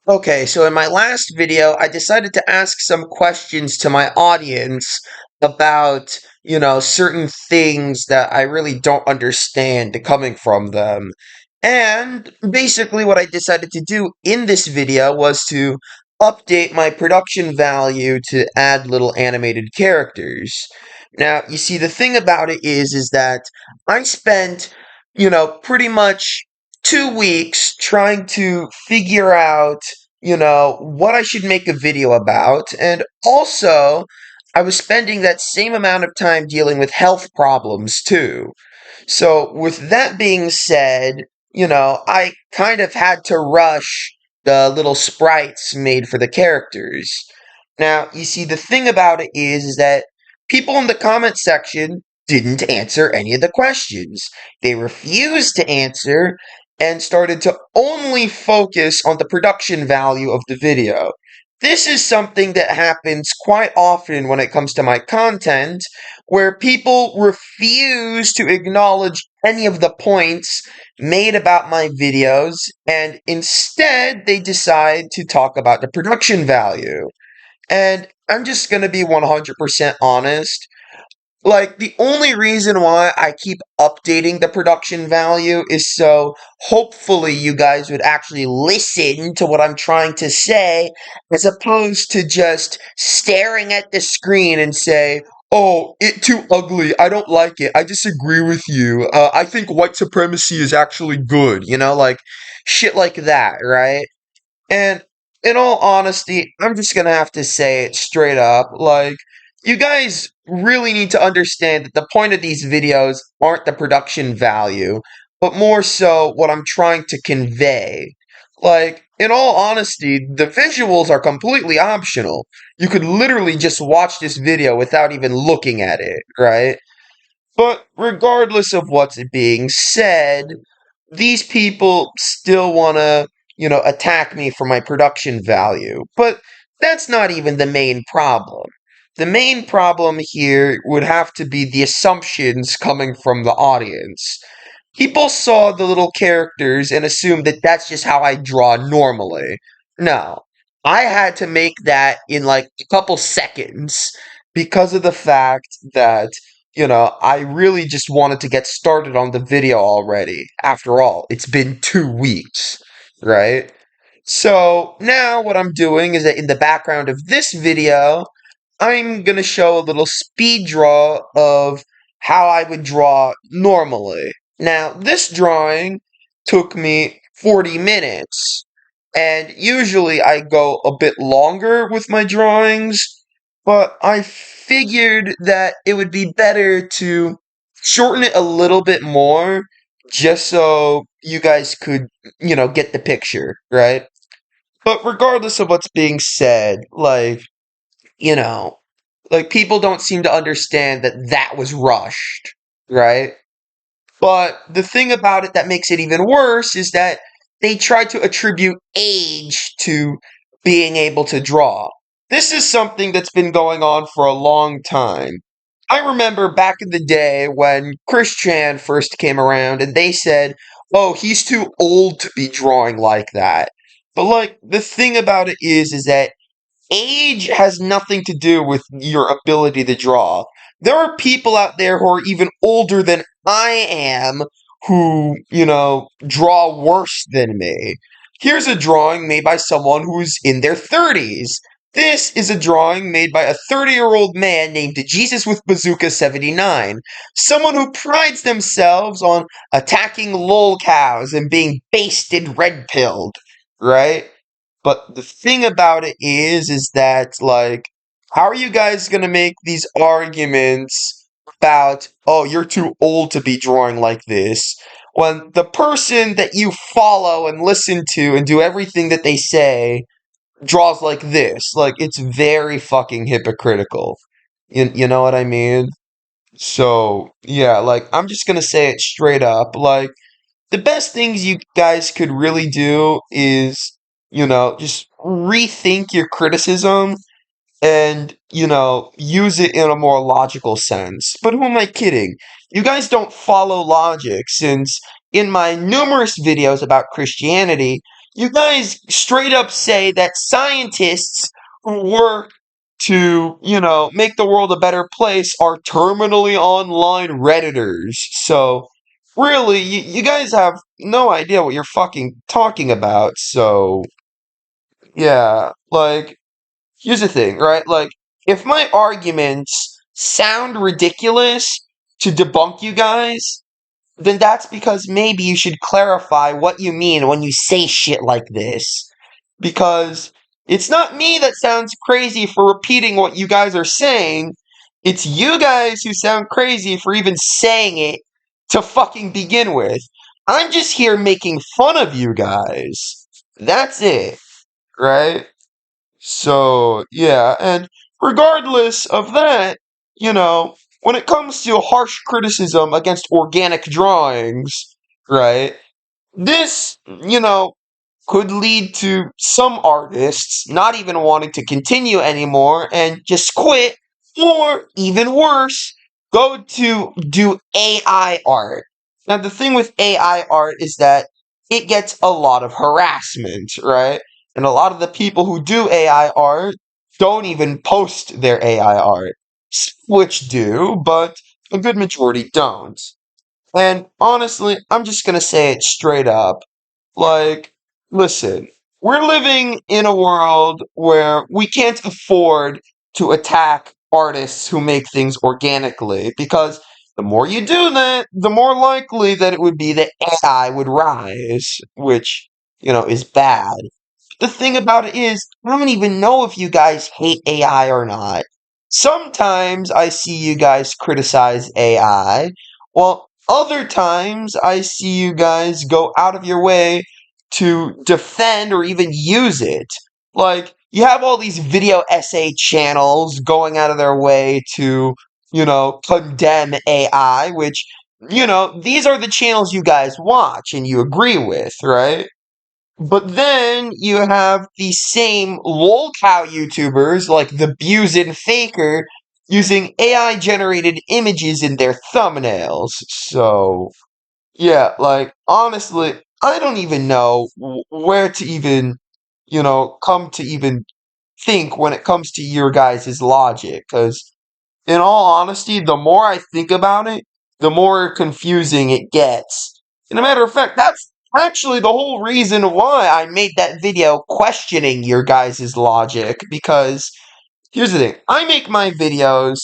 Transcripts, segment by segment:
Okay, so in my last video, I decided to ask some questions to my audience about, certain things that I really don't understand coming from them. And basically, what I decided to do in this video was to update my production value to add little animated characters. Now, you see, the thing about it is that I spent, pretty much 2 weeks trying to figure out what I should make a video about. And also, I was spending that same amount of time dealing with health problems too. So, with that being said, I kind of had to rush the little sprites made for the characters. Now, you see, the thing about it is that people in the comment section didn't answer any of the questions. They refused to answer and started to only focus on the production value of the video. This is something that happens quite often when it comes to my content, where people refuse to acknowledge any of the points made about my videos, and instead they decide to talk about the production value. And I'm just going to be 100% honest. Like, the only reason why I keep updating the production value is so hopefully you guys would actually listen to what I'm trying to say, as opposed to just staring at the screen and say, "Oh, it too ugly. I don't like it. I disagree with you. I think white supremacy is actually good." Like shit like that, right? And in all honesty, I'm just gonna have to say it straight up. Like, you guys really need to understand that the point of these videos aren't the production value, but more so what I'm trying to convey. Like, in all honesty, the visuals are completely optional. You could literally just watch this video without even looking at it, right? But regardless of what's being said, these people still want to, attack me for my production value. But that's not even the main problem. The main problem here would have to be the assumptions coming from the audience. People saw the little characters and assumed that that's just how I draw normally. No. I had to make that in like a couple seconds because of the fact that, I really just wanted to get started on the video already. After all, it's been 2 weeks, right? So now what I'm doing is that in the background of this video, I'm gonna show a little speed draw of how I would draw normally. Now, this drawing took me 40 minutes, and usually I go a bit longer with my drawings, but I figured that it would be better to shorten it a little bit more just so you guys could, get the picture, right? But regardless of what's being said, you know, people don't seem to understand that that was rushed, right? But the thing about it that makes it even worse is that they try to attribute age to being able to draw. This is something that's been going on for a long time. I remember back in the day when Chris Chan first came around and they said, "Oh, he's too old to be drawing like that." But the thing about it is that age has nothing to do with your ability to draw. There are people out there who are even older than I am who, draw worse than me. Here's a drawing made by someone who's in their 30s. This is a drawing made by a 30-year-old man named Jesus with Bazooka 79. Someone who prides themselves on attacking lol cows and being basted red pilled, right? But the thing about it is that, how are you guys going to make these arguments about, "Oh, you're too old to be drawing like this," when the person that you follow and listen to and do everything that they say draws like this? Like, it's very fucking hypocritical. You know what I mean? So, yeah, I'm just going to say it straight up. The best things you guys could really do is, just rethink your criticism and, use it in a more logical sense. But who am I kidding? You guys don't follow logic, since in my numerous videos about Christianity, you guys straight up say that scientists who work to, make the world a better place are terminally online Redditors. So, really, you guys have no idea what you're fucking talking about. So, yeah, like, here's the thing, right? Like, if my arguments sound ridiculous to debunk you guys, then that's because maybe you should clarify what you mean when you say shit like this. Because it's not me that sounds crazy for repeating what you guys are saying. It's you guys who sound crazy for even saying it to fucking begin with. I'm just here making fun of you guys. That's it, right? So, yeah, and regardless of that, when it comes to harsh criticism against organic drawings, right, this, could lead to some artists not even wanting to continue anymore and just quit, or even worse, go to do AI art. Now, the thing with AI art is that it gets a lot of harassment, right? And a lot of the people who do AI art don't even post their AI art, which do, but a good majority don't. And honestly, I'm just gonna say it straight up. Like, listen, we're living in a world where we can't afford to attack artists who make things organically, because the more you do that, the more likely that it would be that AI would rise, which, is bad. The thing about it is, I don't even know if you guys hate AI or not. Sometimes I see you guys criticize AI, while other times I see you guys go out of your way to defend or even use it. Like, you have all these video essay channels going out of their way to, condemn AI, which, these are the channels you guys watch and you agree with, right? But then you have the same lolcow YouTubers like the Buse and Faker using AI generated images in their thumbnails. So, yeah, like, honestly, I don't even know where to even, come to even think when it comes to your guys' logic. Because, in all honesty, the more I think about it, the more confusing it gets. And a matter of fact, that's actually the whole reason why I made that video questioning your guys' logic. Because here's the thing, I make my videos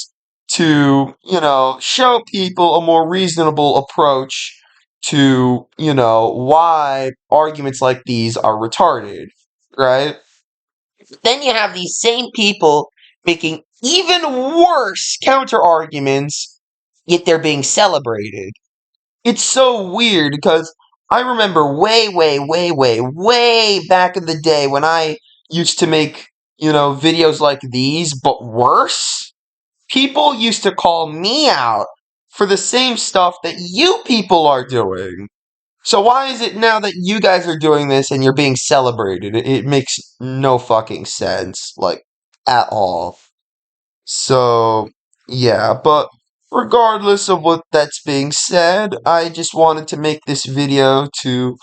to, show people a more reasonable approach to, why arguments like these are retarded, right? Then you have these same people making even worse counter arguments, yet they're being celebrated. It's so weird because I remember way, way, way, way, way back in the day when I used to make, videos like these, but worse. People used to call me out for the same stuff that you people are doing. So why is it now that you guys are doing this and you're being celebrated? It makes no fucking sense, like, at all. So, yeah, but regardless of what that's being said, I just wanted to make this video to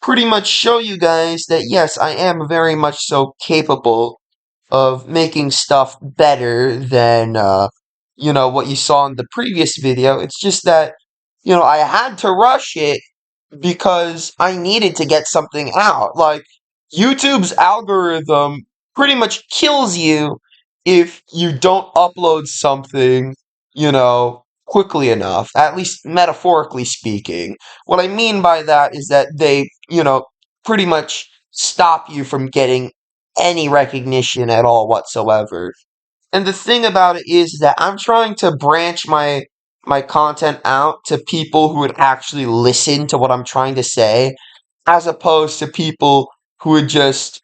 pretty much show you guys that yes, I am very much so capable of making stuff better than, what you saw in the previous video. It's just that, I had to rush it because I needed to get something out. Like, YouTube's algorithm pretty much kills you if you don't upload something, quickly enough, at least metaphorically speaking. What I mean by that is that they, pretty much stop you from getting any recognition at all whatsoever. And the thing about it is that I'm trying to branch my content out to people who would actually listen to what I'm trying to say, as opposed to people who would just,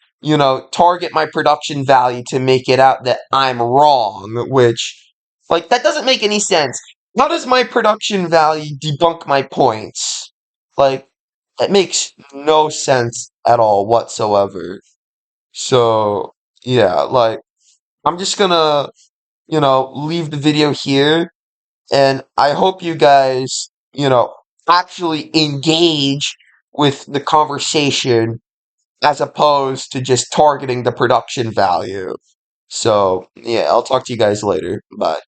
target my production value to make it out that I'm wrong, which, like, that doesn't make any sense. How does my production value debunk my points? Like, that makes no sense at all whatsoever. So, yeah, like, I'm just gonna, leave the video here, and I hope you guys, actually engage with the conversation as opposed to just targeting the production value. So, yeah, I'll talk to you guys later. Bye.